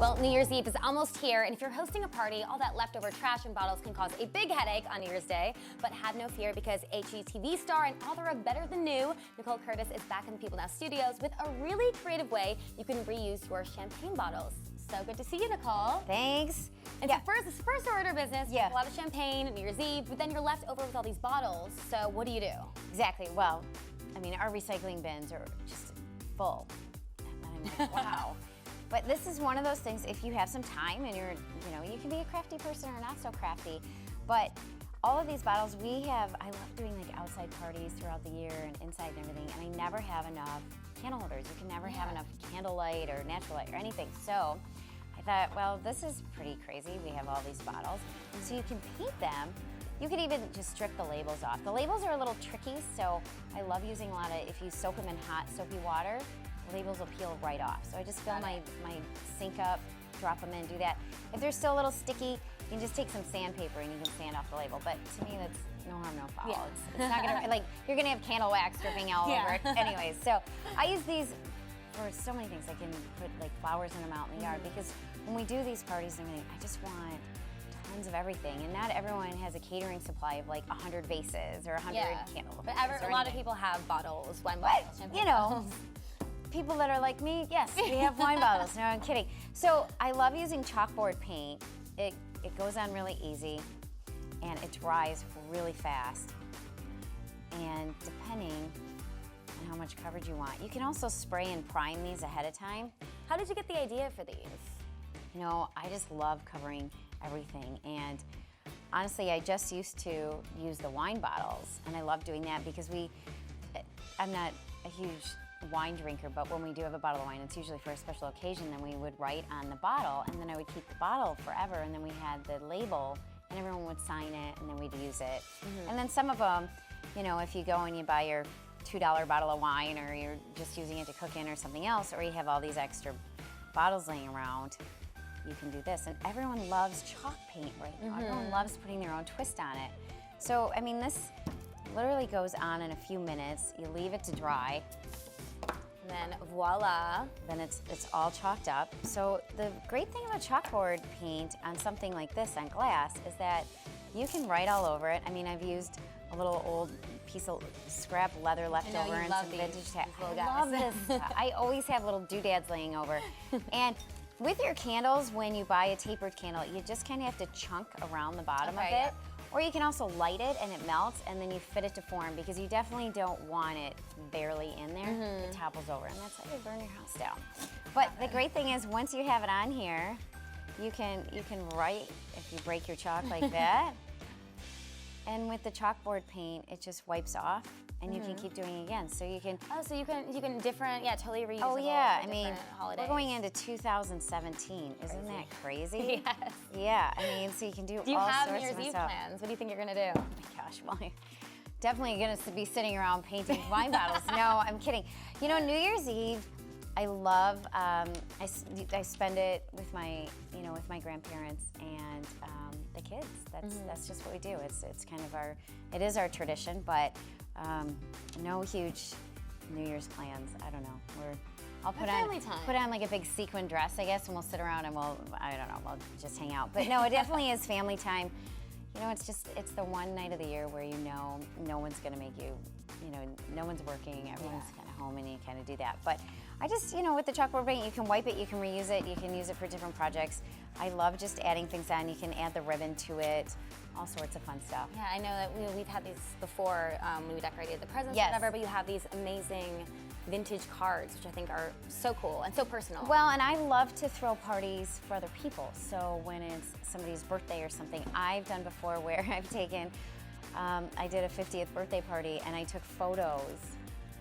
Well, New Year's Eve is almost here, and if you're hosting a party, all that leftover trash and bottles can cause a big headache on New Year's Day. But have no fear, because HGTV star and author of Better Than New, Nicole Curtis, is back in the People Now studios with a really creative way you can reuse your champagne bottles. So good to see you, Nicole. Thanks. And so it's first order business. You have a lot of champagne, New Year's Eve, but then you're left over with all these bottles. So what do you do? Exactly. Well, I mean, our recycling bins are just full. And I'm like, wow. But this is one of those things, if you have some time and you're, you can be a crafty person or not so crafty, but all of these bottles I love doing like outside parties throughout the year and inside and everything, and I never have enough candle holders. You can never have enough candlelight or natural light or anything. So I thought, well, this is pretty crazy. We have all these bottles. So you can paint them. You could even just strip the labels off. The labels are a little tricky, so I love using a lot of, if you soak them in hot soapy water, the labels will peel right off. So I just fill my sink up, drop them in, do that. If they're still a little sticky, you can just take some sandpaper and you can sand off the label. But to me, that's no harm, no foul. Yeah. It's not gonna, like, you're gonna have candle wax dripping all over it. Anyways, so I use these for so many things. I can put like flowers in them out in the yard, because when we do these parties and everything, I just want tons of everything, and not everyone has a catering supply of like 100 vases or 100 candle holders. But a lot of people have bottles, wine bottles, champagne bottles. People that are like me, yes, we have wine bottles. No, I'm kidding. So I love using chalkboard paint. It goes on really easy, and it dries really fast. And depending on how much coverage you want, you can also spray and prime these ahead of time. How did you get the idea for these? I just love covering everything, and honestly, I just used to use the wine bottles, and I love doing that because I'm not a huge wine drinker, but when we do have a bottle of wine, it's usually for a special occasion, then we would write on the bottle, and then I would keep the bottle forever, and then we had the label, and everyone would sign it, and then we'd use it. And then some of them, if you go and you buy your $2 bottle of wine, or you're just using it to cook in or something else, or you have all these extra bottles laying around, you can do this. And everyone loves chalk paint right now. Everyone loves putting their own twist on it. So, I mean, this literally goes on in a few minutes. You leave it to dry. And then voila. Then it's all chalked up. So the great thing about chalkboard paint on something like this, on glass, is that you can write all over it. I mean, I've used a little old piece of scrap leather left over and some vintage tape. I love this stuff. I always have little doodads laying over. And with your candles, when you buy a tapered candle, you just kind of have to chunk around the bottom of it. Or you can also light it and it melts, and then you fit it to form, because you definitely don't want it barely in there. It topples over, and that's how you burn your house down. But the great thing is, once you have it on here, you can write if you break your chalk like that. And with the chalkboard paint, it just wipes off, and you can keep doing it again. So you can. Oh, so you can totally reusable. Oh yeah, I mean, holidays. we're going into 2017. Isn't that crazy? Yes. Yeah, I mean, so you can do all sorts of stuff. Do you have New Year's Eve plans? What do you think you're gonna do? Oh my gosh, well, I'm definitely gonna be sitting around painting wine bottles. No, I'm kidding. New Year's Eve, I love. I spend it with my, with my grandparents and the kids. That's just what we do. It's kind of it is our tradition, but no huge New Year's plans. I don't know. I'll put on like a big sequin dress, I guess, and we'll sit around and we'll just hang out. But no, it definitely is family time. It's the one night of the year where no one's gonna make you, no one's working, everyone's kind of home, and you kind of do that. But I just, with the chalkboard paint, you can wipe it, you can reuse it, you can use it for different projects. I love just adding things on. You can add the ribbon to it, all sorts of fun stuff. Yeah, I know that we've had these before when we decorated the presents or whatever, but you have these amazing vintage cards, which I think are so cool and so personal. Well, and I love to throw parties for other people. So when it's somebody's birthday or something, I've done before where I've taken, I did a 50th birthday party, and I took photos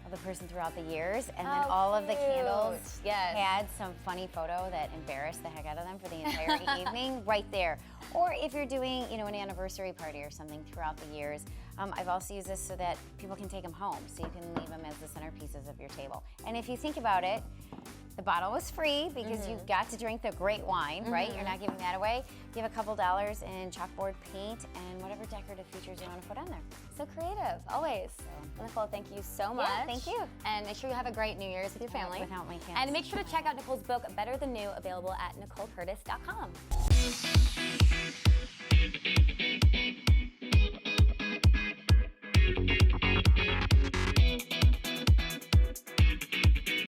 of the person throughout the years, and then all of the candles had some funny photo that embarrassed the heck out of them for the entire evening right there. Or if you're doing, an anniversary party or something throughout the years, I've also used this so that people can take them home, so you can leave them as the centerpieces of your table. And if you think about it, The bottle was free because you got to drink the great wine, right? You're not giving that away. You have a couple dollars in chalkboard paint and whatever decorative features you want to put on there. So creative, always. Well, Nicole, thank you so much. Yeah, thank you. And make sure you have a great New Year's with your family. Without my kids. And make sure to check out Nicole's book, Better Than New, available at NicoleCurtis.com.